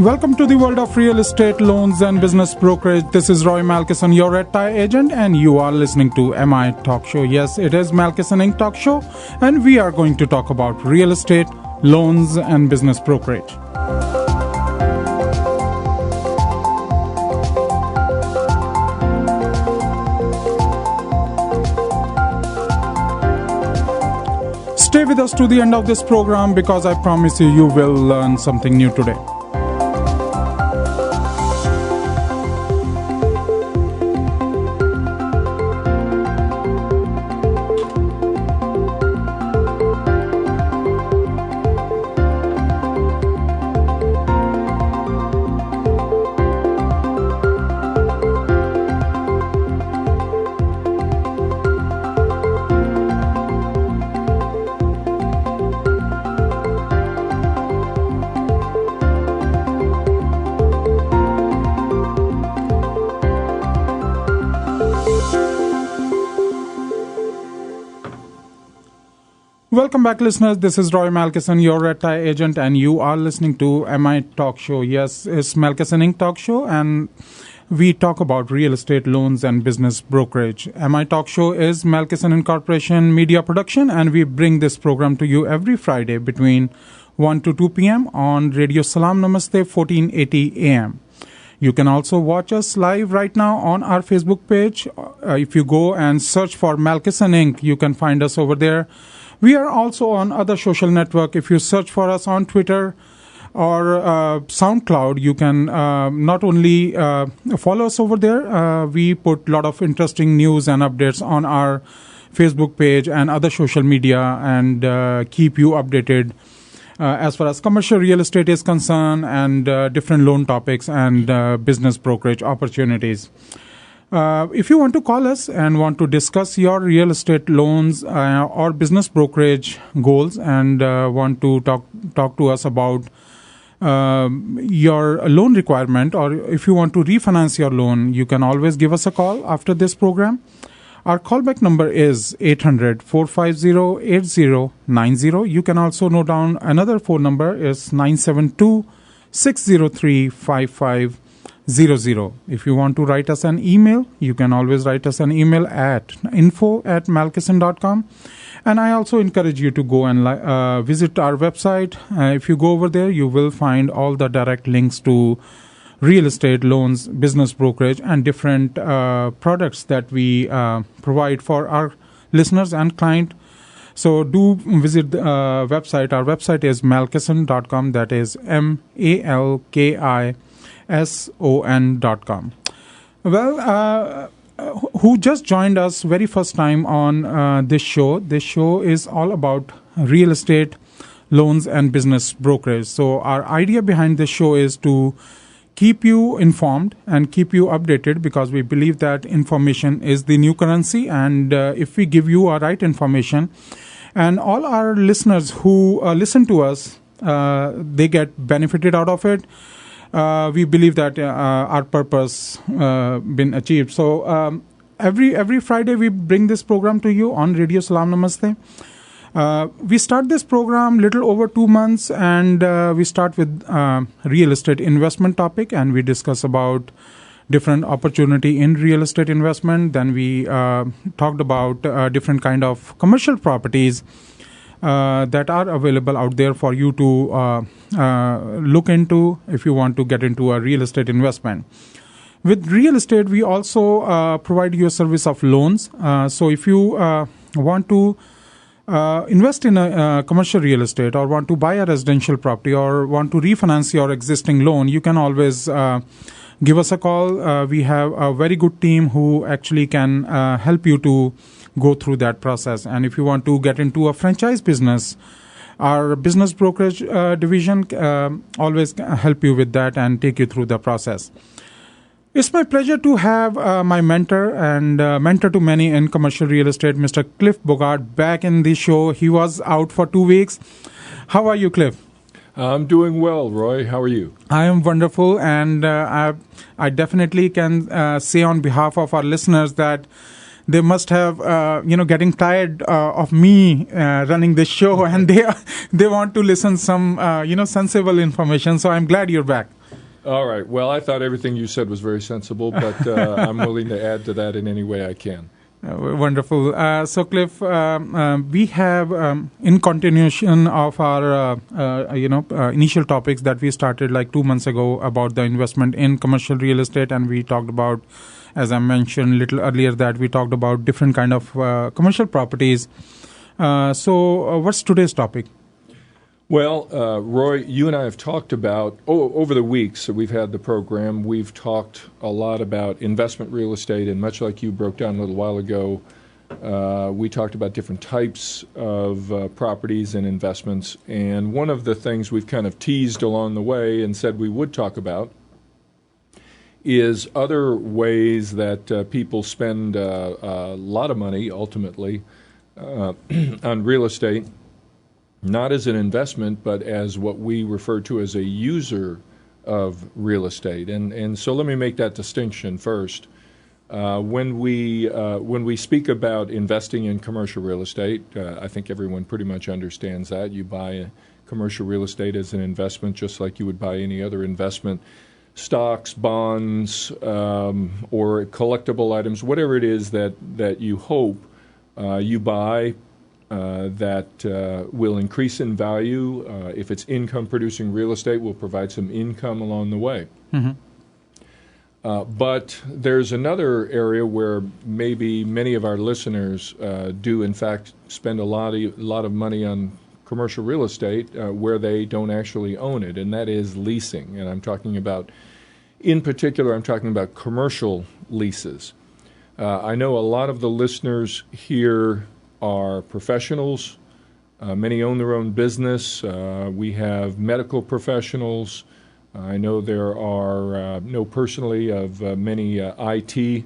Welcome to the world of real estate, loans and business brokerage. This is Roy Malkison, your red tie agent, and you are listening to MiTalk show. Yes, it is Malkison Inc. Talk show, and we are going to talk about real estate, loans and business brokerage. Stay with us to the end of this program because I promise you, you will learn something new today. Welcome back, listeners. This is Roy Malkison, your red tie agent, and you are listening to MiTalk show. Yes, it's Malkison Inc. Talk show, and we talk about real estate, loans, and business brokerage. MiTalk show is Malkison Incorporation media production, and we bring this program to you every Friday between 1 to 2 p.m. on Radio Salam Namaste 1480 a.m. You can also watch us live right now on our Facebook page. If you go and search for Malkison Inc., you can find us over there. We are also on other social network. If you search for us on Twitter or SoundCloud, you can not only follow us over there. We put a lot of interesting news and updates on our Facebook page and other social media and keep you updated as far as commercial real estate is concerned and different loan topics and business brokerage opportunities. If you want to call us and want to discuss your real estate loans or business brokerage goals and want to talk to us about your loan requirement, or if you want to refinance your loan, you can always give us a call after this program. Our callback number is 800-450-8090. You can also note down another phone number is 972-603-5500. If you want to write us an email, you can always write us an email at info@malkison.com. And I also encourage you to go and visit our website. If you go over there, you will find all the direct links to real estate, loans, business brokerage, and different products that we provide for our listeners and client. So do visit the website. Our website is malkison.com. That is MALKISON.com. Well, who just joined us very first time on this show? This show is all about real estate, loans, and business brokerage. So our idea behind this show is to keep you informed and keep you updated because we believe that information is the new currency. And if we give you our right information, and all our listeners who listen to us, they get benefited out of it. We believe that our purpose been achieved. So every Friday we bring this program to you on Radio Salam Namaste. We start this program little over 2 months, and we start with real estate investment topic, and we discuss about different opportunity in real estate investment. Then we talked about different kind of commercial properties that are available out there for you to look into if you want to get into a real estate investment. With real estate, we also provide you a service of loans. So if you want to invest in a commercial real estate or want to buy a residential property or want to refinance your existing loan, you can always give us a call. We have a very good team who actually can help you to go through that process. And if you want to get into a franchise business, our business brokerage division always help you with that and take you through the process. It's my pleasure to have my mentor and mentor to many in commercial real estate, Mr. Cliff Bogart, back in the show. He was out for 2 weeks. How are you, Cliff? I'm doing well, Roy. How are you? I am wonderful, and I definitely can say on behalf of our listeners that they must have, getting tired of me running this show, and they want to listen some, sensible information. So I'm glad you're back. All right. Well, I thought everything you said was very sensible, but I'm willing to add to that in any way I can. Wonderful. So, Cliff, we have, in continuation of our, initial topics that we started like 2 months ago about the investment in commercial real estate, and we talked about, as I mentioned a little earlier, that we talked about different kind of commercial properties. So, what's today's topic? Well, Roy, you and I have talked about, over the weeks that we've had the program, we've talked a lot about investment real estate, and much like you broke down a little while ago, we talked about different types of properties and investments. And one of the things we've kind of teased along the way and said we would talk about is other ways that people spend a lot of money, ultimately, on real estate. Not as an investment, but as what we refer to as a user of real estate. And so let me make that distinction first. When we speak about investing in commercial real estate, I think everyone pretty much understands that. You buy commercial real estate as an investment just like you would buy any other investment. Stocks, bonds, or collectible items, whatever it is that you hope you buy, that will increase in value. If it's income-producing real estate, will provide some income along the way. Mm-hmm. But there's another area where maybe many of our listeners do, in fact, spend a lot of money on commercial real estate where they don't actually own it, and that is leasing. And I'm talking about, in particular, I'm talking about commercial leases. I know a lot of the listeners here are professionals. Many own their own business. We have medical professionals. I know there are, know personally of many IT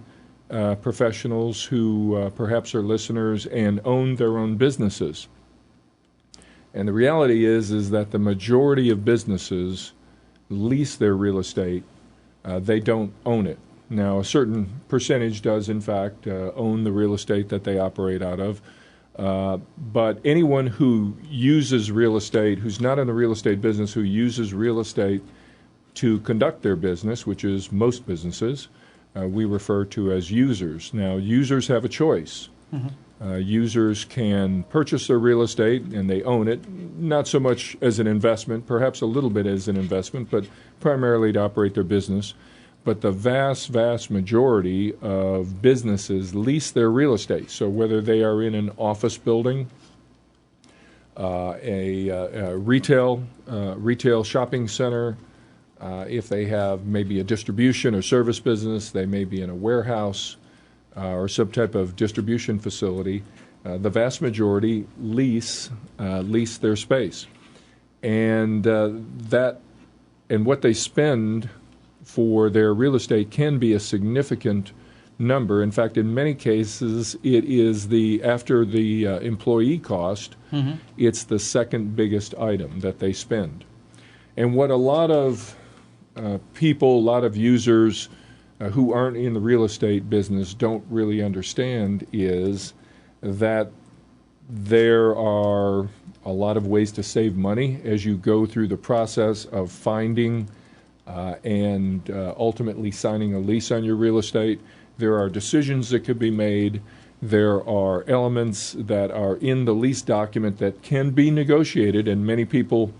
professionals who perhaps are listeners and own their own businesses. And the reality is that the majority of businesses lease their real estate. They don't own it. Now, a certain percentage does, in fact, own the real estate that they operate out of. But anyone who uses real estate, who's not in the real estate business, who uses real estate to conduct their business, which is most businesses, we refer to as users. Now, users have a choice. Mm-hmm. Users can purchase their real estate and they own it, not so much as an investment, perhaps a little bit as an investment, but primarily to operate their business. But the vast, vast majority of businesses lease their real estate. So whether they are in an office building, a retail shopping center, if they have maybe a distribution or service business, they may be in a warehouse or some type of distribution facility, the vast majority lease their space. And what they spend for their real estate can be a significant number. In fact, in many cases, it is after the employee cost, mm-hmm. It's the second biggest item that they spend. And what a lot of people, a lot of users who aren't in the real estate business don't really understand is that there are a lot of ways to save money as you go through the process of finding and ultimately signing a lease on your real estate. There are decisions that could be made. There are elements that are in the lease document that can be negotiated, and many people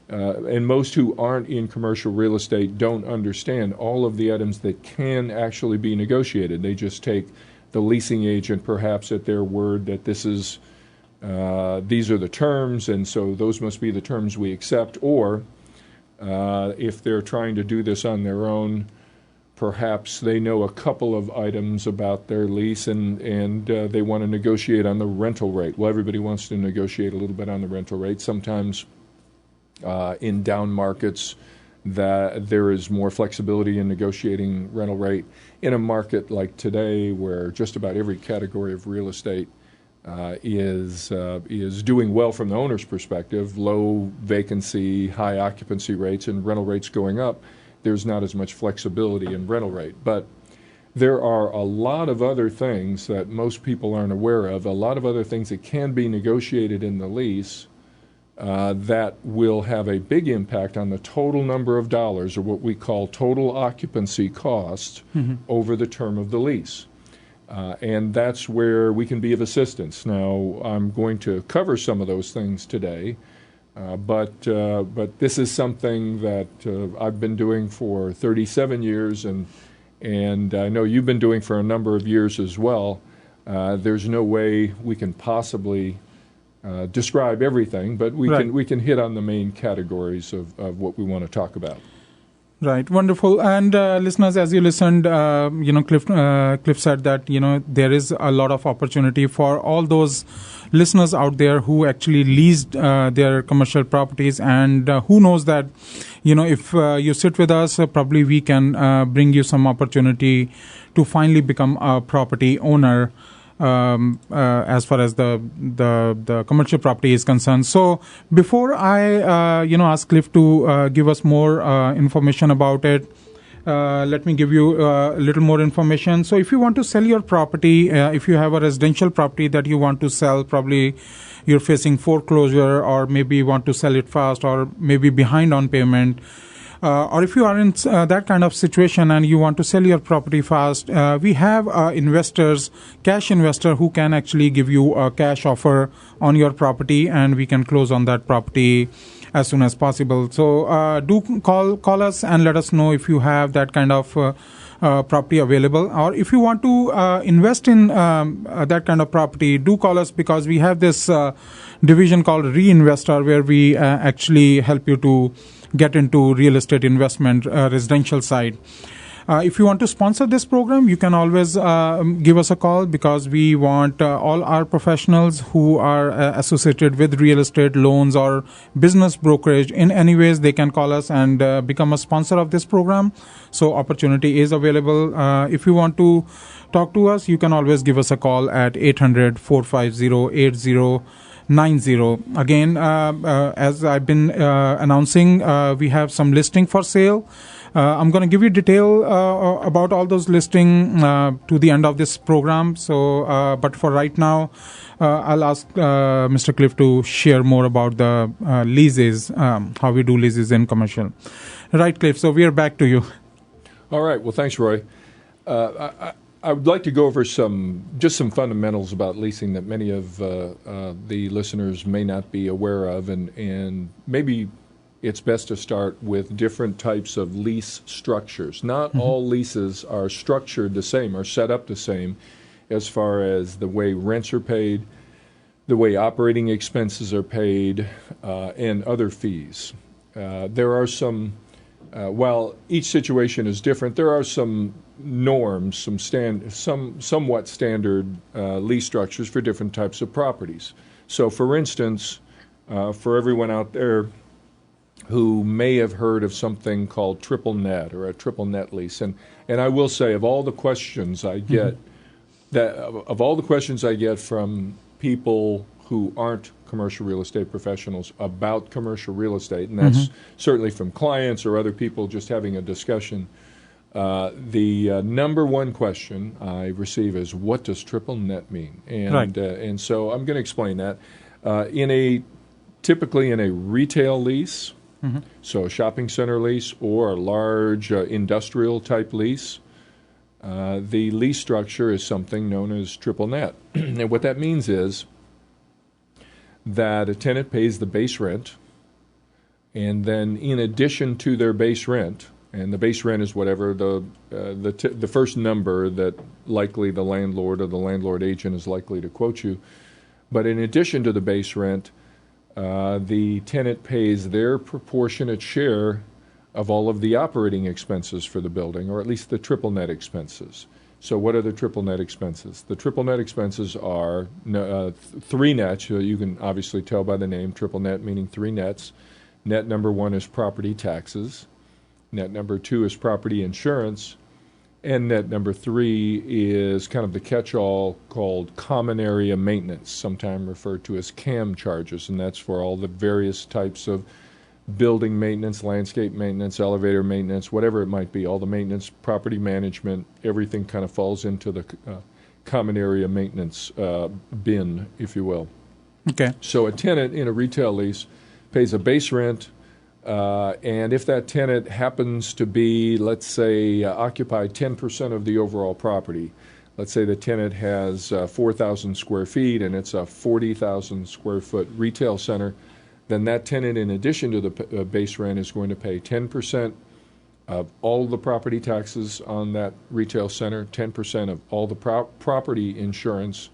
and most who aren't in commercial real estate don't understand all of the items that can actually be negotiated. They just take the leasing agent perhaps at their word that these are the terms, and so those must be the terms we accept, or if they're trying to do this on their own, perhaps they know a couple of items about their lease and they want to negotiate on the rental rate. Well, everybody wants to negotiate a little bit on the rental rate. Sometimes in down markets that there is more flexibility in negotiating rental rate. In a market like today where just about every category of real estate is doing well from the owner's perspective, low vacancy, high occupancy rates, and rental rates going up, there's not as much flexibility in rental rate. But there are a lot of other things that most people aren't aware of, a lot of other things that can be negotiated in the lease that will have a big impact on the total number of dollars, or what we call total occupancy cost, over the term of the lease. And that's where we can be of assistance. Now, I'm going to cover some of those things today, but this is something that I've been doing for 37 years, and I know you've been doing for a number of years as well. There's no way we can possibly describe everything, but we can hit on the main categories of what we want to talk about. Right, wonderful. And listeners, as you listened, Cliff said that there is a lot of opportunity for all those listeners out there who actually leased their commercial properties, and who knows that if you sit with us, probably we can bring you some opportunity to finally become a property owner. As far as the commercial property is concerned. So before I ask Cliff to give us more information about it, let me give you a little more information. So if you want to sell your property, if you have a residential property that you want to sell, probably you're facing foreclosure, or maybe you want to sell it fast, or maybe behind on payment, or if you are in that kind of situation and you want to sell your property fast, we have cash investor who can actually give you a cash offer on your property, and we can close on that property as soon as possible. So do call us and let us know if you have that kind of property available, or if you want to invest in that kind of property, do call us, because we have this division called Reinvestor, where we actually help you to get into real estate investment, residential side. If you want to sponsor this program, you can always give us a call, because we want all our professionals who are associated with real estate loans or business brokerage in any ways. They can call us and become a sponsor of this program. So opportunity is available. If you want to talk to us, you can always give us a call at 800-450-8090. Again, as I've been announcing, we have some listing for sale. I'm going to give you detail about all those listing to the end of this program. So, but for right now, I'll ask Mr. Cliff to share more about the leases, how we do leases in commercial. Right, Cliff. So we are back to you. All right. Well, thanks, Roy. I would like to go over some fundamentals about leasing that many of the listeners may not be aware of, and maybe it's best to start with different types of lease structures. Not all leases are structured the same, or set up the same, as far as the way rents are paid, the way operating expenses are paid, and other fees. There are some, while each situation is different, there are some norms, somewhat standard lease structures for different types of properties. So, for instance, for everyone out there who may have heard of something called triple net, or a triple net lease, and I will say, of all the questions I get, from people who aren't commercial real estate professionals about commercial real estate, and that's certainly from clients or other people just having a discussion. The number one question I receive is, what does triple net mean? And so I'm going to explain that. Typically in a retail lease, so a shopping center lease or a large industrial type lease, the lease structure is something known as triple net. And what that means is that a tenant pays the base rent, and then in addition to their base rent, and the base rent is whatever the first number that likely the landlord or the landlord agent is likely to quote you. But in addition to the base rent, the tenant pays their proportionate share of all of the operating expenses for the building, or at least the triple net expenses. So what are the triple net expenses? The triple net expenses are three nets. You can obviously tell by the name, triple net meaning three nets. Net number one is property taxes. Net number two is property insurance. And net number three is kind of the catch-all called common area maintenance, sometimes referred to as CAM charges, and that's for all the various types of building maintenance, landscape maintenance, elevator maintenance, whatever it might be, all the maintenance, property management, everything kind of falls into the common area maintenance bin, if you will. Okay. So a tenant in a retail lease pays a base rent, and if that tenant happens to be, let's say, occupy 10% of the overall property, let's say the tenant has 4,000 square feet and it's a 40,000 square foot retail center, then that tenant, in addition to the base rent, is going to pay 10% of all the property taxes on that retail center, 10% of all the property insurance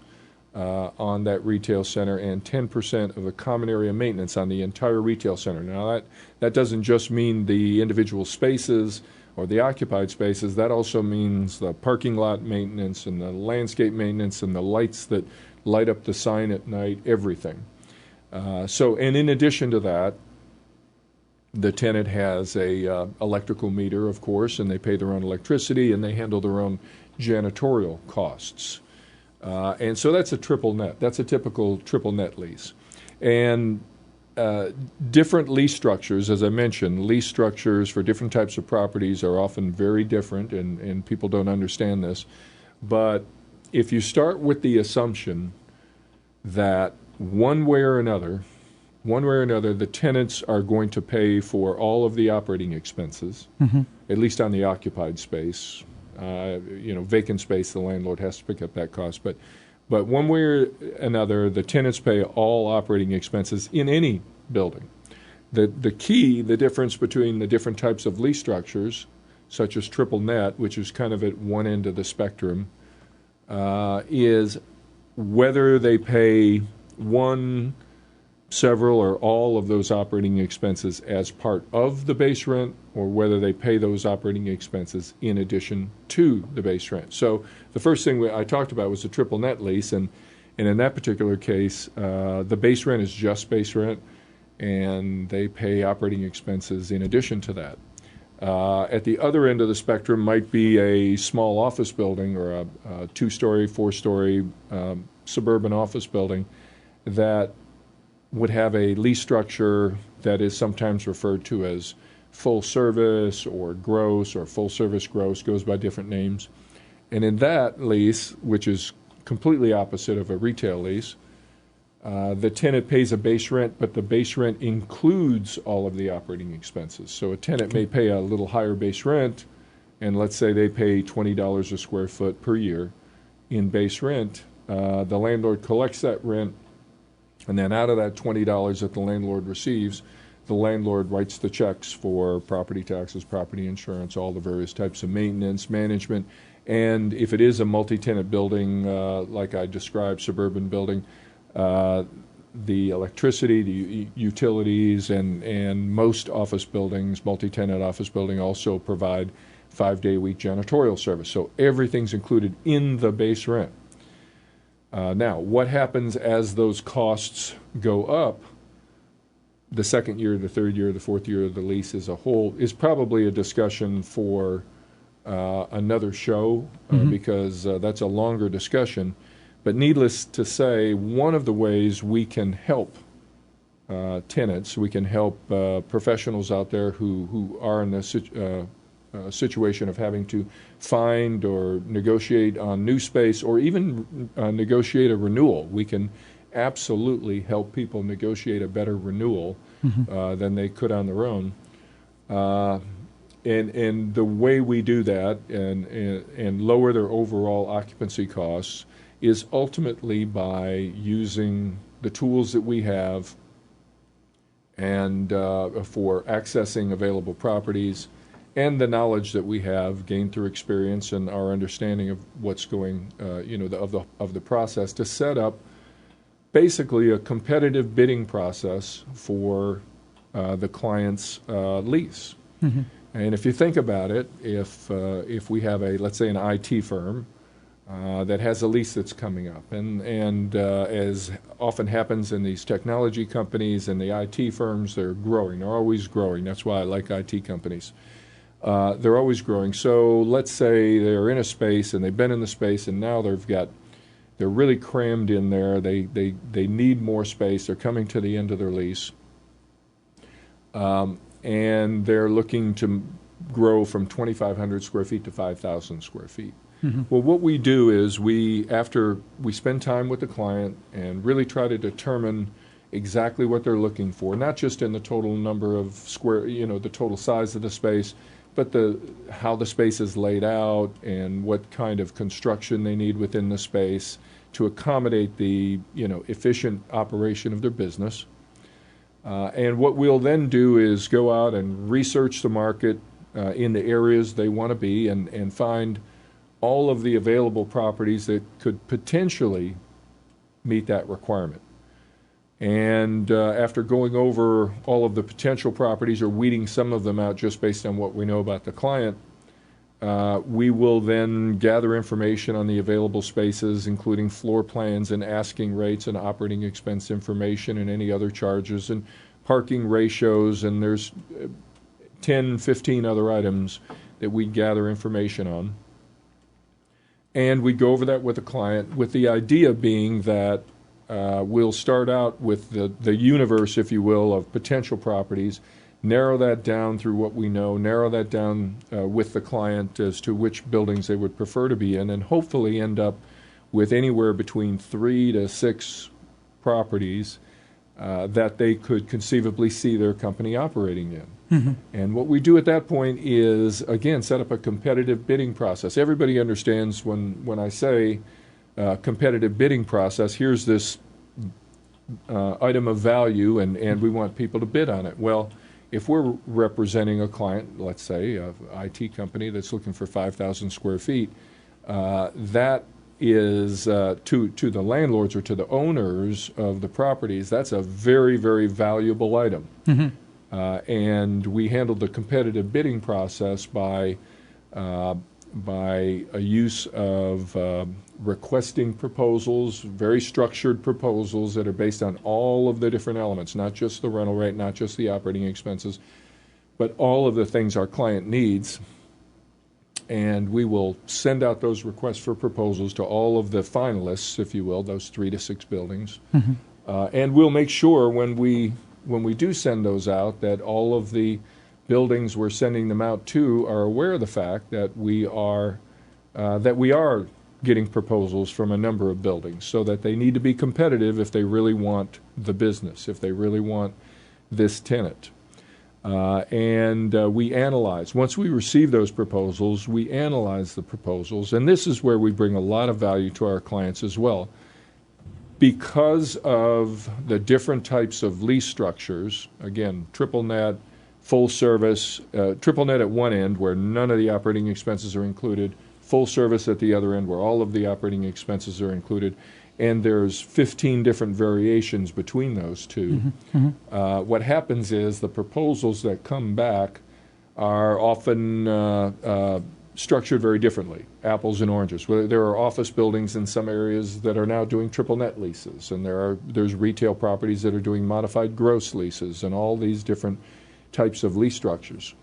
on that retail center, and 10% of the common area maintenance on the entire retail center. Now, that doesn't just mean the individual spaces or the occupied spaces. That also means the parking lot maintenance and the landscape maintenance and the lights that light up the sign at night, everything. And in addition to that, the tenant has a electrical meter, of course, and they pay their own electricity, and they handle their own janitorial costs. And so that's a triple net. That's a typical triple net lease. And different lease structures, as I mentioned, lease structures for different types of properties are often very different, and people don't understand this. But if you start with the assumption that one way or another, the tenants are going to pay for all of the operating expenses, at least on the occupied space. Vacant space, the landlord has to pick up that cost. But one way or another, the tenants pay all operating expenses in any building. The difference between the different types of lease structures, such as triple net, which is kind of at one end of the spectrum, is whether they pay one, several, or all of those operating expenses as part of the base rent, or whether they pay those operating expenses in addition to the base rent. So the first thing I talked about was a triple net lease, and in that particular case, the base rent is just base rent, and they pay operating expenses in addition to that. At the other end of the spectrum might be a small office building or a 2-story, 4-story suburban office building that would have a lease structure that is sometimes referred to as full service or gross, or full service gross, goes by different names. And in that lease, which is completely opposite of a retail lease, the tenant pays a base rent, but the base rent includes all of the operating expenses. So a tenant may pay a little higher base rent, and let's say they pay $20 a square foot per year in base rent. The landlord collects that rent, and then out of that $20 that the landlord receives, the landlord writes the checks for property taxes, property insurance, all the various types of maintenance, management. And if it is a multi-tenant building, like I described, suburban building, the electricity, the utilities, and most office buildings, multi-tenant office building, also provide 5-day-a-week janitorial service. So everything's included in the base rent. Now, what happens as those costs go up? The second year, the third year, the fourth year of the lease as a whole is probably a discussion for another show, because that's a longer discussion. But needless to say, one of the ways we can help tenants, we can help professionals out there who are in this situation of having to find or negotiate on new space, or even negotiate a renewal. We can absolutely help people negotiate a better renewal than they could on their own. And the way we do that and lower their overall occupancy costs is ultimately by using the tools that we have and for accessing available properties, and the knowledge that we have gained through experience and our understanding of what's going, of the process, to set up basically a competitive bidding process for the client's lease. And if you think about it, if we have let's say an IT firm that has a lease that's coming up, and as often happens in these technology companies and the IT firms, they're growing. They're always growing. That's why I like IT companies. They're always growing. So let's say they're in a space and they've been in the space, and now they're really crammed in there. They need more space. They're coming to the end of their lease, and they're looking to grow from 2,500 square feet to 5,000 square feet. Well, what we do is after we spend time with the client and really try to determine exactly what they're looking for, not just in the total number of square, the total size of the space, but how the space is laid out and what kind of construction they need within the space to accommodate the, efficient operation of their business. And what we'll then do is go out and research the market in the areas they want to be and find all of the available properties that could potentially meet that requirement. And after going over all of the potential properties or weeding some of them out just based on what we know about the client, we will then gather information on the available spaces, including floor plans and asking rates and operating expense information and any other charges and parking ratios, and there's 10, 15 other items that we gather information on. And we go over that with the client, with the idea being that we'll start out with the universe, if you will, of potential properties, narrow that down through what we know, narrow that down with the client as to which buildings they would prefer to be in, and hopefully end up with anywhere between 3 to 6 properties that they could conceivably see their company operating in. Mm-hmm. And what we do at that point is, again, set up a competitive bidding process. Everybody understands when I say competitive bidding process, here's this item of value, and we want people to bid on it. Well, if we're representing a client, let's say an IT company that's looking for 5,000 square feet, that is to the landlords or to the owners of the properties, that's a very, very valuable item. Mm-hmm. And we handled the competitive bidding process by a use of requesting proposals, very structured proposals that are based on all of the different elements, not just the rental rate, not just the operating expenses, but all of the things our client needs. And we will send out those requests for proposals to all of the finalists, if you will, those 3 to 6 buildings. Mm-hmm. And we'll make sure when we do send those out that all of the buildings we're sending them out to are aware of the fact that we are getting proposals from a number of buildings, so that they need to be competitive if they really want the business, if they really want this tenant. And we analyze. Once we receive those proposals, we analyze the proposals, and this is where we bring a lot of value to our clients as well. Because of the different types of lease structures, again, triple net, full service, triple net at one end where none of the operating expenses are included, full service at the other end where all of the operating expenses are included, and there's 15 different variations between those two. Mm-hmm. Mm-hmm. What happens is the proposals that come back are often structured very differently, apples and oranges. There are office buildings in some areas that are now doing triple net leases, and there's retail properties that are doing modified gross leases, and all these different types of lease structures.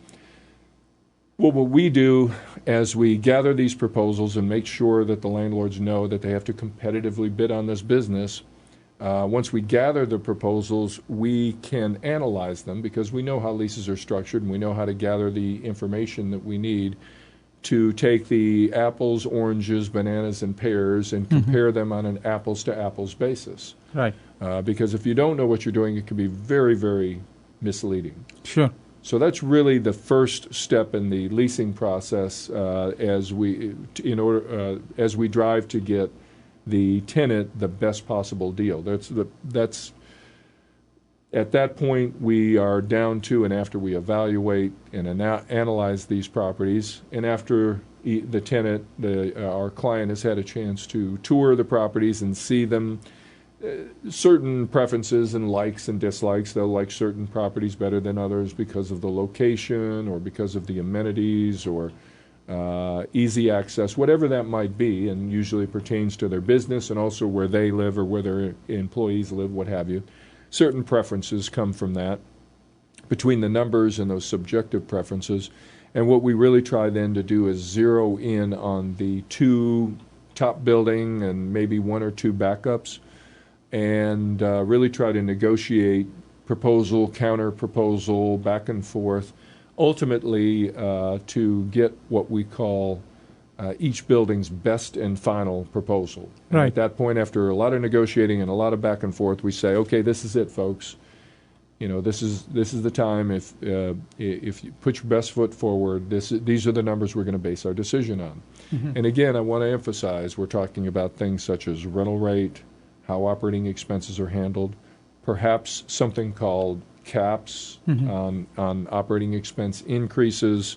Well, what we do as we gather these proposals and make sure that the landlords know that they have to competitively bid on this business, once we gather the proposals, we can analyze them because we know how leases are structured and we know how to gather the information that we need to take the apples, oranges, bananas, and pears and compare them on an apples-to-apples basis. Right. Because if you don't know what you're doing, it can be very, very misleading. Sure. So that's really the first step in the leasing process as we drive to get the tenant the best possible deal. That's at that point we are down to, and after we evaluate and analyze these properties, and after the tenant, our client has had a chance to tour the properties and see them, certain preferences and likes and dislikes. They'll like certain properties better than others because of the location or because of the amenities or easy access, whatever that might be, and usually pertains to their business and also where they live or where their employees live, what have you. Certain preferences come from that, between the numbers and those subjective preferences. And what we really try then to do is zero in on the 2 top building and maybe 1 or 2 backups, and really try to negotiate proposal, counter-proposal, back and forth, ultimately to get what we call each building's best and final proposal. And Right. at that point, after a lot of negotiating and a lot of back and forth, we say, okay, this is it, folks. This is the time. If you put your best foot forward, these are the numbers we're going to base our decision on. Mm-hmm. And again, I want to emphasize we're talking about things such as rental rate, how operating expenses are handled, perhaps something called caps on operating expense increases,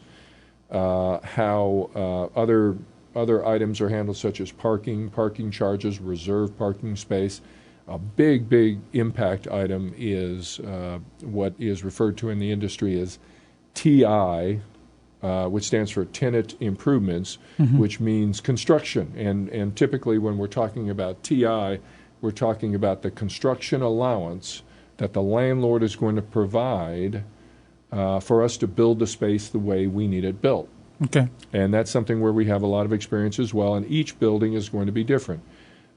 how other items are handled, such as parking charges, reserved parking space. A big impact item is what is referred to in the industry as TI, which stands for tenant improvements, which means construction. And typically when we're talking about TI, we're talking about the construction allowance that the landlord is going to provide for us to build the space the way we need it built. Okay. And that's something where we have a lot of experience as well, and each building is going to be different.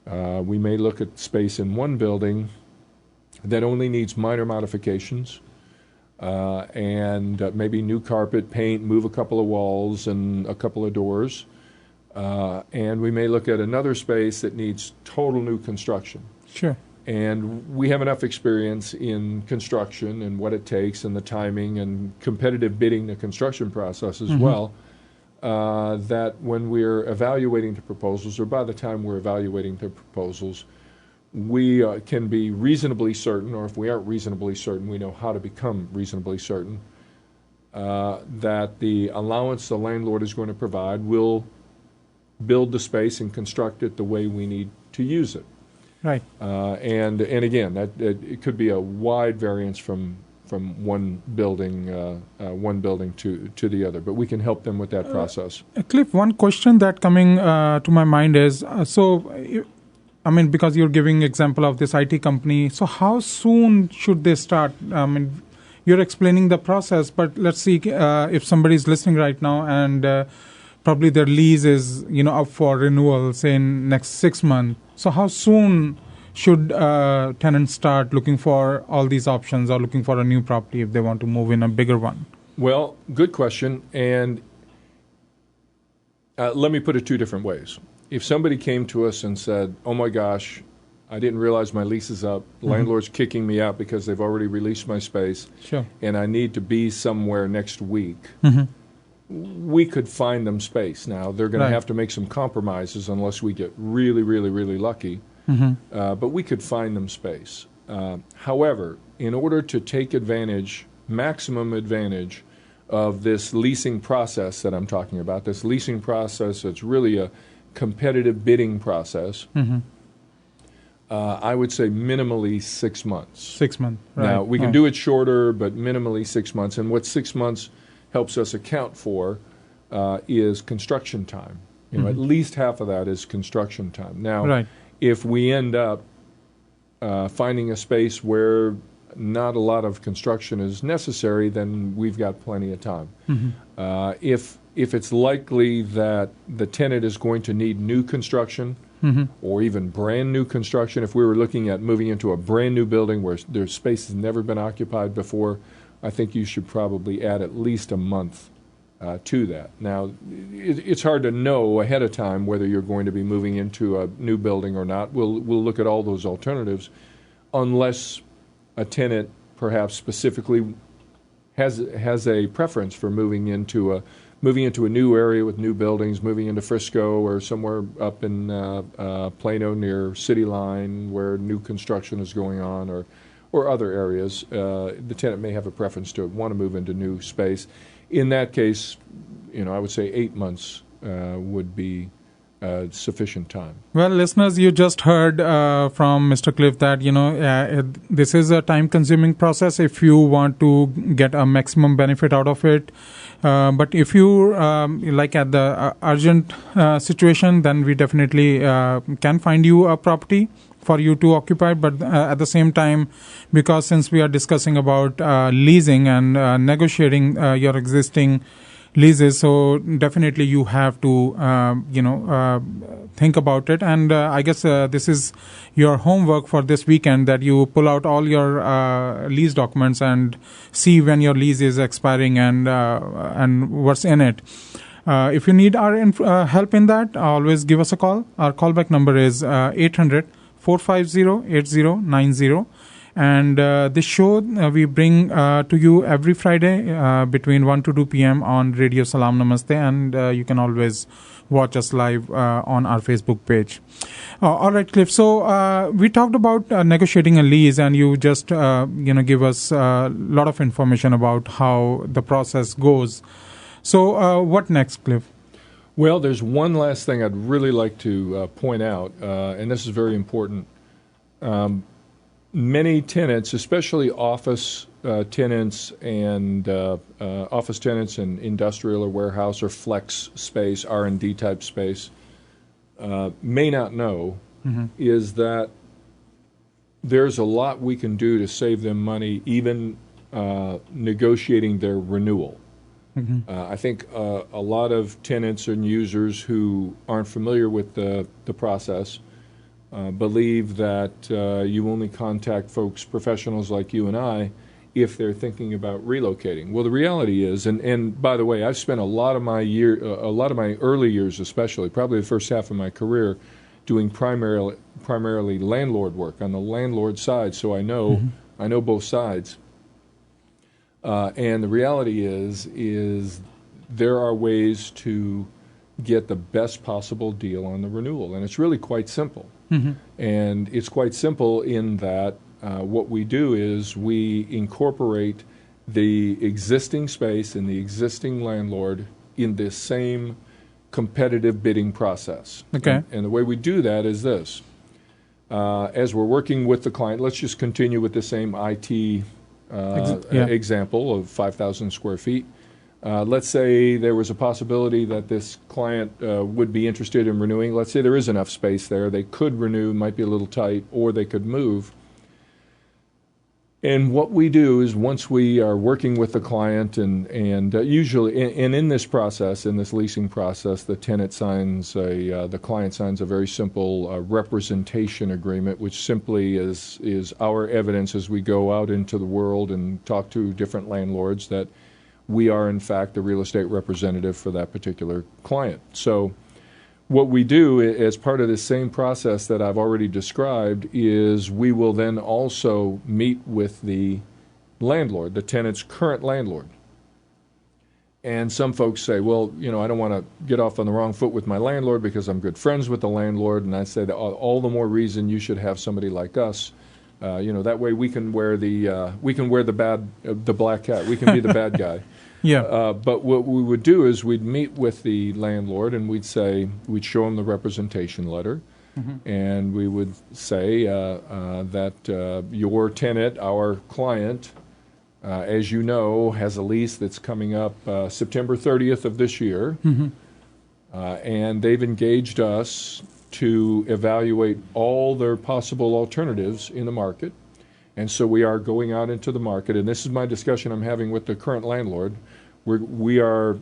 We may look at space in one building that only needs minor modifications and maybe new carpet, paint, move a couple of walls and a couple of doors. And we may look at another space that needs total new construction. Sure. And we have enough experience in construction and what it takes and the timing and competitive bidding the construction process as well, that when we're evaluating the proposals, or by the time we're evaluating the proposals, we can be reasonably certain, or if we aren't reasonably certain, we know how to become reasonably certain, that the allowance the landlord is going to provide will build the space and construct it the way we need to use it. Right. And again, it could be a wide variance from one building to the other, but we can help them with that process. Cliff, one question that coming to my mind is, because you're giving example of this IT company, so how soon should they start? You're explaining the process, but let's see if somebody's listening right now and probably their lease is up for renewal, say in next 6 months. So how soon should tenants start looking for all these options or looking for a new property if they want to move in a bigger one? Well, good question. And let me put it two different ways. If somebody came to us and said, oh my gosh, I didn't realize my lease is up, landlord's kicking me out because they've already released my space, sure, and I need to be somewhere next week, we could find them space. Now, they're going to have to make some compromises unless we get really, really, really lucky, but we could find them space. However, in order to take maximum advantage of this leasing process that I'm talking about, this leasing process that's really a competitive bidding process, I would say minimally 6 months. 6 months. Right. Now, we can do it shorter, but minimally 6 months. And what 6 months helps us account for is construction time. At least half of that is construction time. Now, if we end up finding a space where not a lot of construction is necessary, then we've got plenty of time. If it's likely that the tenant is going to need new construction, or even brand new construction, if we were looking at moving into a brand new building where their space has never been occupied before, I think you should probably add at least a month to that. Now, it's hard to know ahead of time whether you're going to be moving into a new building or not. We'll look at all those alternatives, unless a tenant perhaps specifically has a preference for moving into a new area with new buildings, moving into Frisco or somewhere up in Plano near City Line where new construction is going on, or other areas. The tenant may have a preference to want to move into new space. In that case, I would say 8 months would be sufficient time. Well, listeners, you just heard from Mr. Cliff that, this is a time-consuming process if you want to get a maximum benefit out of it. But if you like at the urgent situation, then we definitely can find you a property for you to occupy. But at the same time, because since we are discussing about leasing and negotiating your existing leases, so definitely you have to think about it. And I guess this is your homework for this weekend, that you pull out all your lease documents and see when your lease is expiring and what's in it. If you need our help in that, always give us a call. Our callback number is 800-450-8090. And this show we bring to you every Friday between 1 to 2 p.m. on Radio Salam Namaste. And you can always watch us live on our Facebook page. All right, Cliff. So we talked about negotiating a lease, and you just give us a lot of information about how the process goes. So what next, Cliff? Well, there's one last thing I'd really like to point out, and this is very important. Many tenants, especially office tenants and industrial or warehouse or flex space, R&D type space, may not know is that there's a lot we can do to save them money, even negotiating their renewal. I think a lot of tenants and users who aren't familiar with the process believe that you only contact folks, professionals like you and I, if they're thinking about relocating. Well, the reality is, and by the way, I've spent a lot of my early years, especially probably the first half of my career, doing primarily landlord work on the landlord side. So I know both sides. And the reality is there are ways to get the best possible deal on the renewal, and it's really quite simple. And it's quite simple in that what we do is we incorporate the existing space and the existing landlord in this same competitive bidding process. Okay. And the way we do that is this. As we're working with the client, let's just continue with the same IT example of 5,000 square feet. Let's say there was a possibility that this client would be interested in renewing. Let's say there is enough space there. They could renew, might be a little tight, or they could move. And what we do is once we are working with the client and usually, and in this process, in this leasing process, the client signs a very simple representation agreement, which simply is our evidence as we go out into the world and talk to different landlords that we are, in fact, the real estate representative for that particular client. So what we do as part of this same process that I've already described is we will then also meet with the landlord, the tenant's current landlord. And some folks say, well, I don't want to get off on the wrong foot with my landlord because I'm good friends with the landlord. And I say that all the more reason you should have somebody like us. That way we can wear the black hat. We can be the bad guy. Yeah. But what we would do is we'd meet with the landlord and we'd show him the representation letter, and we would say that your tenant, our client, as you know, has a lease that's coming up September 30th of this year, and they've engaged us to evaluate all their possible alternatives in the market. And so we are going out into the market, and this is my discussion I'm having with the current landlord. We are,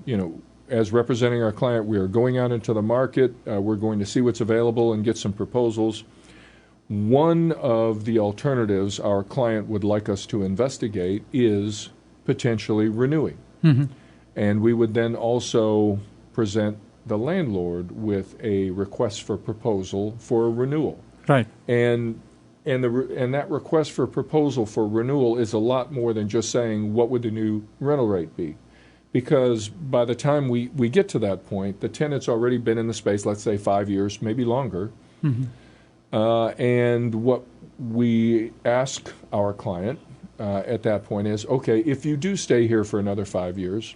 as representing our client, we are going out into the market. We're going to see what's available and get some proposals. One of the alternatives our client would like us to investigate is potentially renewing. And we would then also present the landlord with a request for proposal for a renewal. Right. And that request for proposal for renewal is a lot more than just saying what would the new rental rate be. Because by the time we get to that point, the tenant's already been in the space, let's say 5 years, maybe longer. And what we ask our client at that point is, okay, if you do stay here for another 5 years,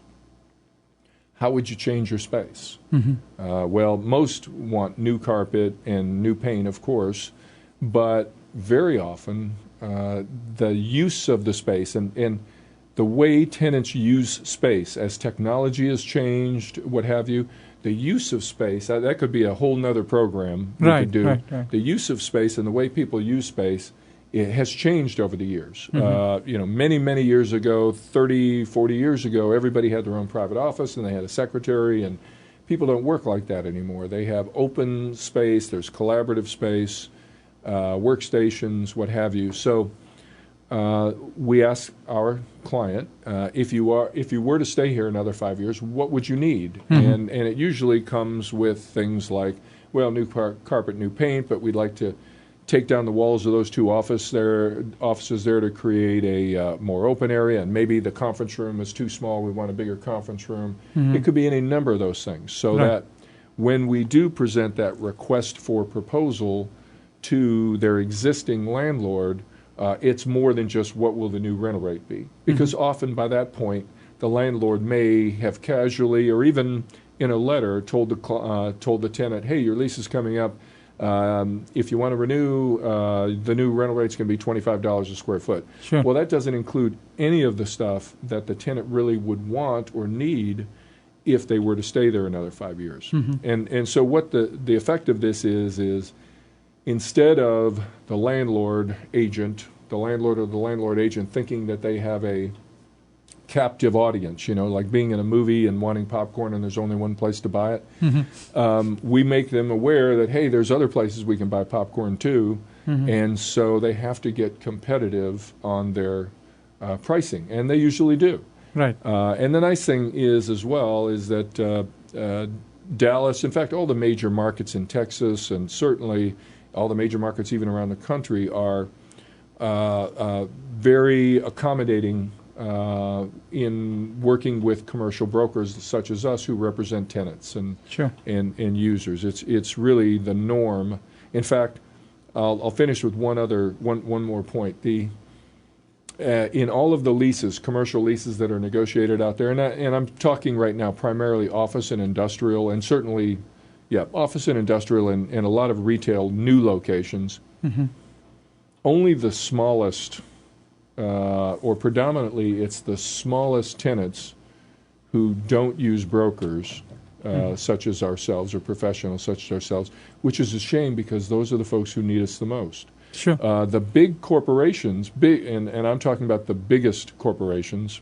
how would you change your space? Well, most want new carpet and new paint, of course, but very often the use of the space and the way tenants use space as technology has changed, what have you, the use of space, that could be a whole nother program we could do. Right. The use of space and the way people use space, it has changed over the years. Many, many years ago, 30, 40 years ago, everybody had their own private office and they had a secretary, and people don't work like that anymore. They have open space, there's collaborative space, workstations, what have you. So we ask our client, if you were to stay here another 5 years, what would you need? And it usually comes with things like, well, new carpet, new paint, but we'd like to take down the walls of those two offices there to create a more open area, and maybe the conference room is too small, we want a bigger conference room. It could be any number of those things, so that when we do present that request for proposal to their existing landlord, it's more than just what will the new rental rate be. Because often by that point, the landlord may have casually or even in a letter told the tenant, hey, your lease is coming up. If you want to renew, the new rental rate's going to be $25 a square foot. Sure. Well, that doesn't include any of the stuff that the tenant really would want or need if they were to stay there another 5 years. And so what the effect of this is instead of the landlord or the landlord agent thinking that they have a captive audience, like being in a movie and wanting popcorn and there's only one place to buy it, we make them aware that, hey, there's other places we can buy popcorn too, and so they have to get competitive on their pricing, and they usually do. Right. And the nice thing is that Dallas, in fact, all the major markets in Texas, and certainly all the major markets even around the country, are very accommodating in working with commercial brokers such as us who represent tenants and users. It's really the norm. In fact, I'll finish with one more point. In all of the leases, commercial leases that are negotiated out there, and I'm talking right now primarily office and industrial, and certainly, office and industrial, and a lot of retail new locations. Only the smallest, or predominantly, it's the smallest tenants who don't use brokers, such as ourselves, or professionals such as ourselves, which is a shame because those are the folks who need us the most. Sure. The big corporations, and I'm talking about the biggest corporations,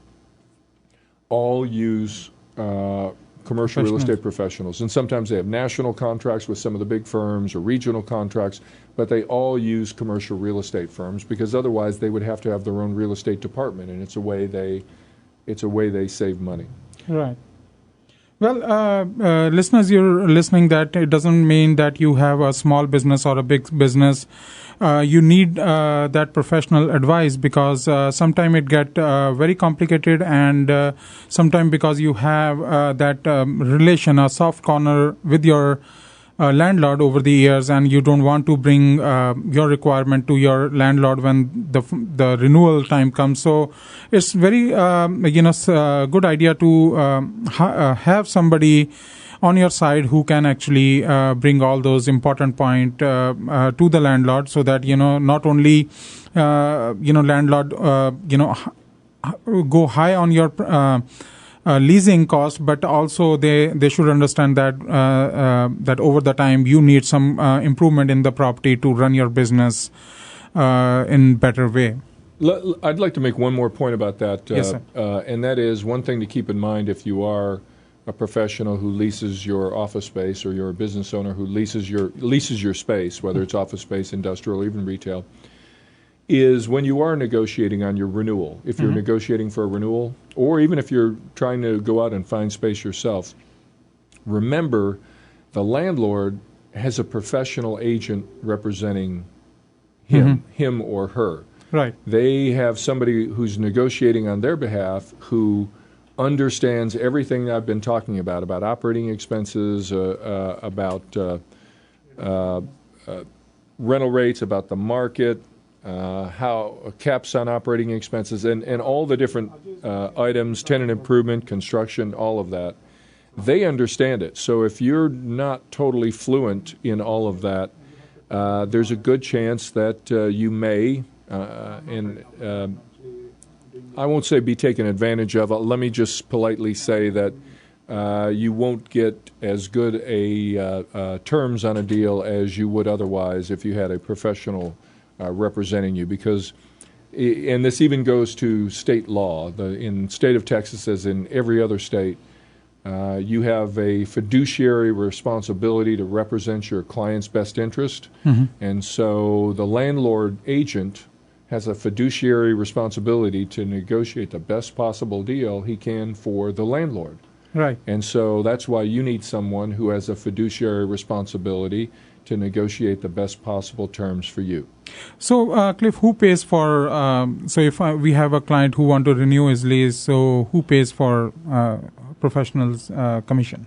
all use commercial real estate professionals. And sometimes they have national contracts with some of the big firms or regional contracts, but they all use commercial real estate firms because otherwise they would have to have their own real estate department, and it's a way they save money. Right. Well, listeners, you're listening that it doesn't mean that you have a small business or a big business. You need that professional advice because sometimes it get very complicated, and sometimes because you have that relation, a soft corner with your landlord over the years, and you don't want to bring your requirement to your landlord when the renewal time comes. So it's very good idea to have somebody on your side who can actually bring all those important points to the landlord, so that not only landlord go high on your leasing cost, but also they should understand that that over the time you need some improvement in the property to run your business in better way. I'd like to make one more point about that, Yes, sir. And that is one thing to keep in mind if you are a professional who leases your office space, or you're a business owner who leases your space, whether it's office space, industrial, or even retail, is when you are negotiating on your renewal, if you're negotiating for a renewal, or even if you're trying to go out and find space yourself, remember the landlord has a professional agent representing him or her. Right. They have somebody who's negotiating on their behalf who understands everything I've been talking about operating expenses, about rental rates, about the market, how caps on operating expenses, and all the different items, tenant improvement, construction, all of that. They understand it. So if you're not totally fluent in all of that, there's a good chance that you may, I won't say be taken advantage of. Let me just politely say that you won't get as good terms on a deal as you would otherwise if you had a professional representing you. Because, and this even goes to state law, in the state of Texas, as in every other state, you have a fiduciary responsibility to represent your client's best interest. And so the landlord agent has a fiduciary responsibility to negotiate the best possible deal he can for the landlord. Right. And so that's why you need someone who has a fiduciary responsibility to negotiate the best possible terms for you. So, Cliff, who pays for, so if we have a client who want to renew his lease, so who pays for professionals' commission?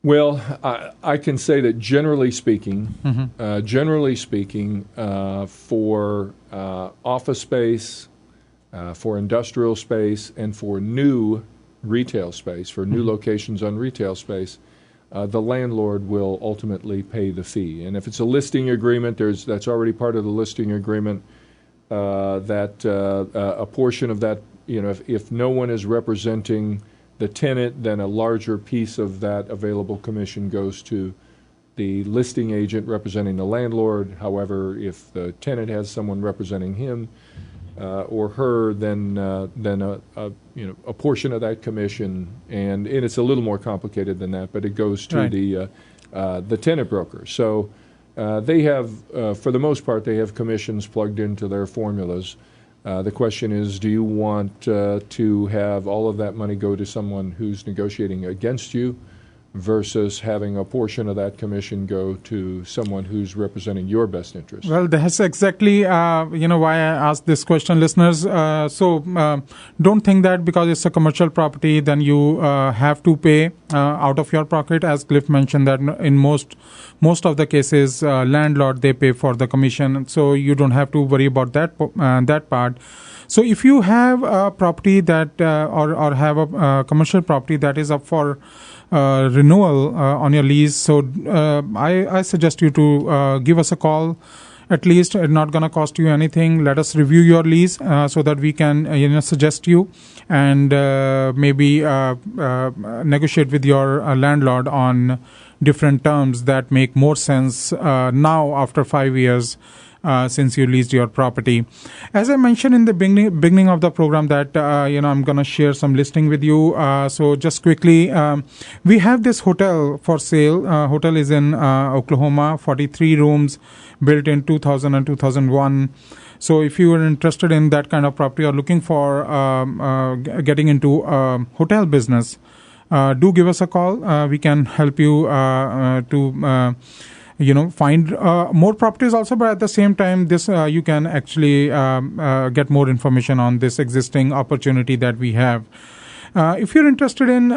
Well, I can say that generally speaking, for office space, for industrial space, and for new retail space, for new locations on retail space, the landlord will ultimately pay the fee. And if it's a listing agreement, that's already part of the listing agreement, that a portion of that, if no one is representing the tenant, then a larger piece of that available commission goes to the listing agent representing the landlord. However, if the tenant has someone representing him or her, then a portion of that commission, and it's a little more complicated than that, but it goes to the tenant broker. So they have, for the most part, they have commissions plugged into their formulas. The question is, do you want to have all of that money go to someone who's negotiating against you versus having a portion of that commission go to someone who's representing your best interest? Well, that's exactly why I asked this question, listeners. So don't think that because it's a commercial property, then you have to pay out of your pocket. As Cliff mentioned, that in most of the cases, landlord, they pay for the commission. So you don't have to worry about that part. So if you have a property that or have a commercial property that is up for renewal on your lease, so I suggest you to give us a call. At least it's not going to cost you anything. Let us review your lease so that we can suggest you and maybe negotiate with your landlord on different terms that make more sense now after 5 years. Since you leased your property. As I mentioned in the beginning of the program that, I'm going to share some listing with you. So just quickly, we have this hotel for sale. Hotel is in Oklahoma, 43 rooms, built in 2000 and 2001. So if you are interested in that kind of property or looking for getting into hotel business, do give us a call. We can help you to find more properties also, but at the same time, this you can actually get more information on this existing opportunity that we have. If you're interested in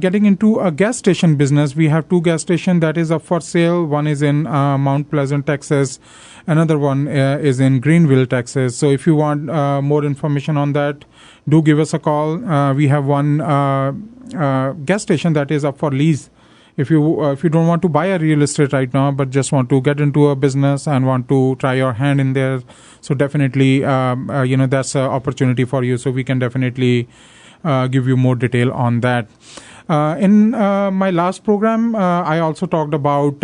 getting into a gas station business, we have 2 gas stations that is up for sale. One is in Mount Pleasant, Texas. Another one is in Greenville, Texas. So if you want more information on that, do give us a call. We have one gas station that is up for lease. If you don't want to buy a real estate right now, but just want to get into a business and want to try your hand in there, so definitely, that's an opportunity for you. So we can definitely give you more detail on that. In my last program, I also talked about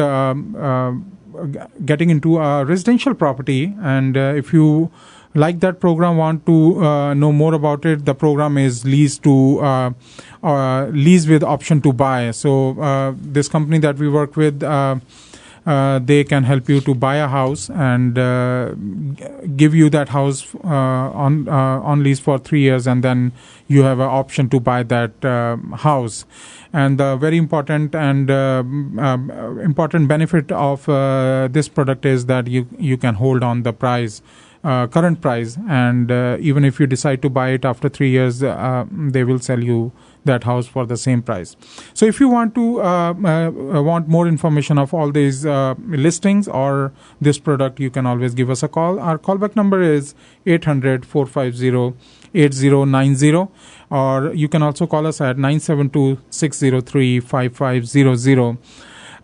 getting into a residential property, and if you like that program, want to know more about it, the program is Lease with option to buy. So this company that we work with, they can help you to buy a house and give you that house on lease for 3 years, and then you have an option to buy that house. And the very important and important benefit of this product is that you can hold on the price. Current price, and even if you decide to buy it after 3 years, they will sell you that house for the same price. So if you want to want more information of all these listings or this product, you can always give us a call. Our callback number is 800-450-8090, or you can also call us at 972-603-5500.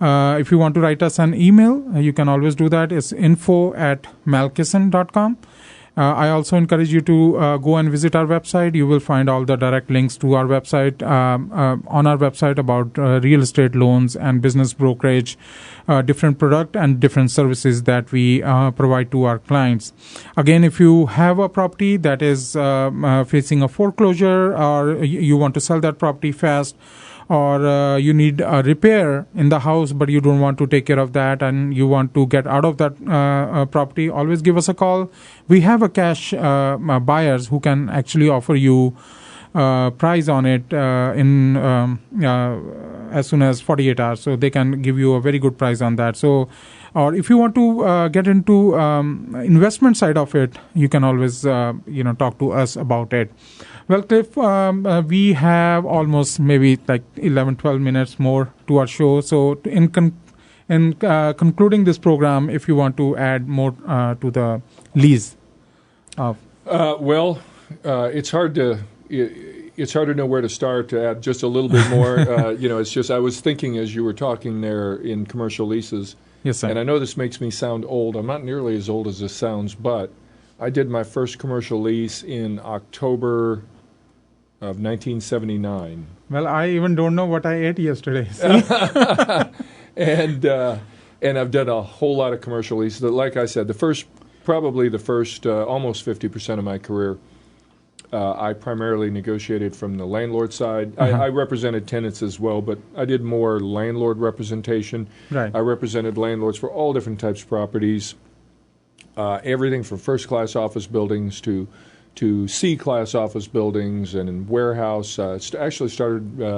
If you want to write us an email, you can always do that. It's info@malkison.com. I also encourage you to go and visit our website. You will find all the direct links to our website on our website about real estate loans and business brokerage, different product and different services that we provide to our clients. Again, if you have a property that is facing a foreclosure, or you want to sell that property fast, or you need a repair in the house, but you don't want to take care of that and you want to get out of that property, always give us a call. We have a cash buyers who can actually offer you price on it in as soon as 48 hours. So they can give you a very good price on that. So, or if you want to get into investment side of it, you can always talk to us about it. Well, Cliff, we have almost maybe like 11-12 minutes more to our show. So in concluding this program, if you want to add more to the lease. It's hard to know where to start to add just a little bit more. It's just I was thinking as you were talking there in commercial leases. Yes, sir. And I know this makes me sound old. I'm not nearly as old as this sounds, but I did my first commercial lease in October of 1979. Well, I even don't know what I ate yesterday. And I've done a whole lot of commercial leases. Like I said, probably the first almost 50% of my career, I primarily negotiated from the landlord side. I represented tenants as well, but I did more landlord representation. Right. I represented landlords for all different types of properties, everything from first-class office buildings to C-class office buildings and in warehouse. Actually started did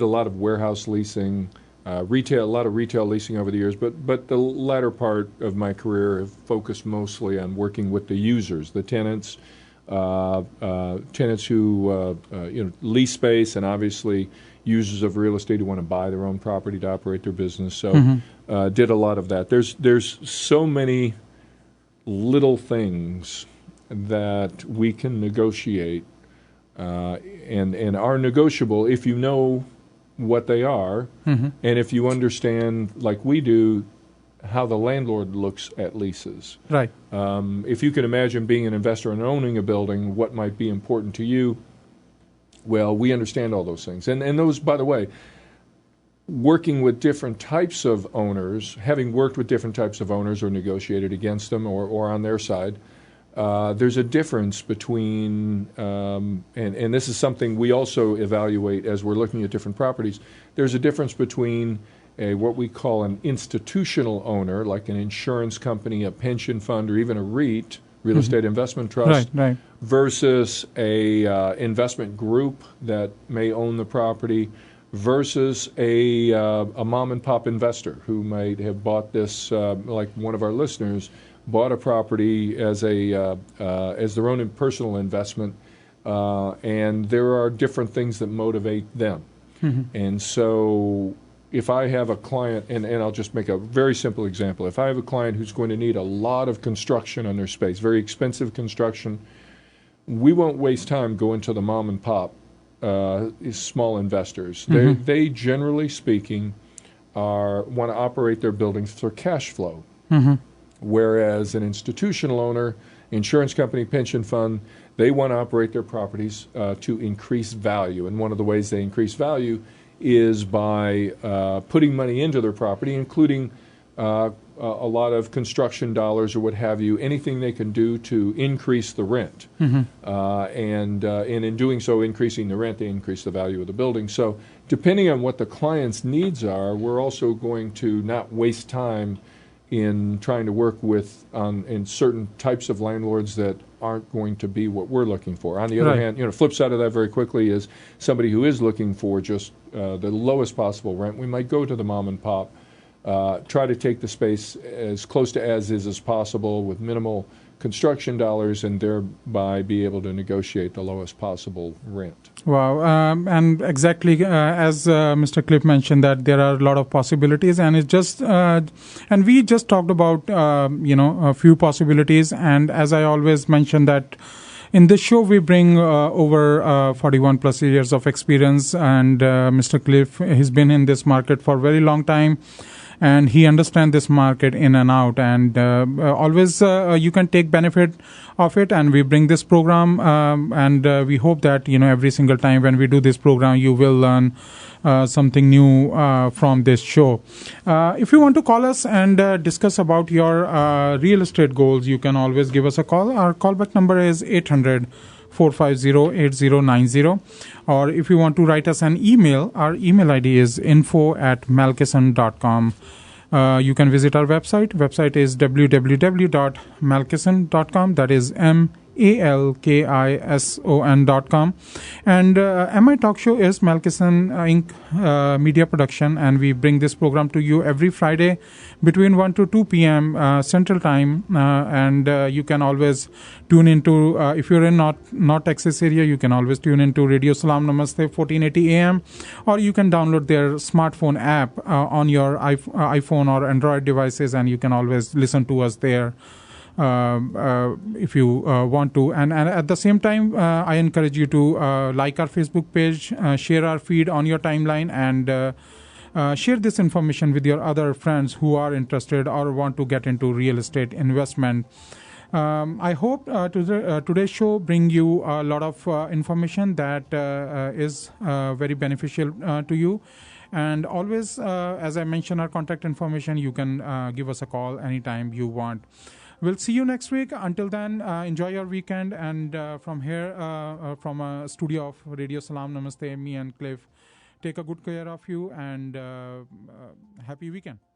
a lot of warehouse leasing. Retail, a lot of retail leasing over the years, but the latter part of my career have focused mostly on working with the users, the tenants, tenants who lease space, and obviously users of real estate who want to buy their own property to operate their business. So did a lot of that. There's so many little things that we can negotiate and are negotiable if you know what they are, and if you understand, like we do, how the landlord looks at leases. Right. If you can imagine being an investor and owning a building, what might be important to you, well, we understand all those things. And those, by the way, working with different types of owners, having worked with different types of owners or negotiated against them or on their side, there's a difference between, and this is something we also evaluate as we're looking at different properties, there's a difference between what we call an institutional owner, like an insurance company, a pension fund, or even a REIT, real estate investment trust, right. versus a investment group that may own the property, versus a mom and pop investor who might have bought this, like one of our listeners, bought a property as their own personal investment, and there are different things that motivate them. And so if I have a client, and I'll just make a very simple example. If I have a client who's going to need a lot of construction on their space, very expensive construction, we won't waste time going to the mom and pop small investors. They generally speaking want to operate their buildings for cash flow. Whereas an institutional owner, insurance company, pension fund, they want to operate their properties to increase value. And one of the ways they increase value is by putting money into their property, including a lot of construction dollars or what have you, anything they can do to increase the rent. And in doing so, increasing the rent, they increase the value of the building. So depending on what the client's needs are, we're also going to not waste time in trying to work with in certain types of landlords that aren't going to be what we're looking for. On the other hand, flip side of that very quickly is somebody who is looking for just the lowest possible rent. We might go to the mom and pop, try to take the space as close to as is as possible with minimal construction dollars, and thereby be able to negotiate the lowest possible rent. Wow, and exactly as Mr. Cliff mentioned, that there are a lot of possibilities, and it's just and we just talked about a few possibilities, and as I always mention that in this show we bring over 41 plus years of experience, and Mr. Cliff has been in this market for a very long time. And he understands this market in and out, and always you can take benefit of it. And we bring this program, and we hope that every single time when we do this program, you will learn something new from this show. If you want to call us and discuss about your real estate goals, you can always give us a call. Our callback number is 800-474-5400, 450-8090. Or if you want to write us an email, our email ID is info@malkison.com. You can visit our website. Website is www.malkison.com. That is MALKISON.com. And MiTalk Show is Malkison Inc. Media production, and we bring this program to you every Friday between 1 to 2 p.m. Central Time. And you can always tune into, if you're in North Texas area, you can always tune into Radio Salam Namaste 1480 AM, or you can download their smartphone app on your iPhone or Android devices, and you can always listen to us there. If you want to. And at the same time, I encourage you to like our Facebook page, share our feed on your timeline, and share this information with your other friends who are interested or want to get into real estate investment. I hope today's show bring you a lot of information that is very beneficial to you. And always, as I mentioned, our contact information, you can give us a call anytime you want. We'll see you next week. Until then, enjoy your weekend. And from here, from a studio of Radio Salam Namaste, me and Cliff take a good care of you, and happy weekend.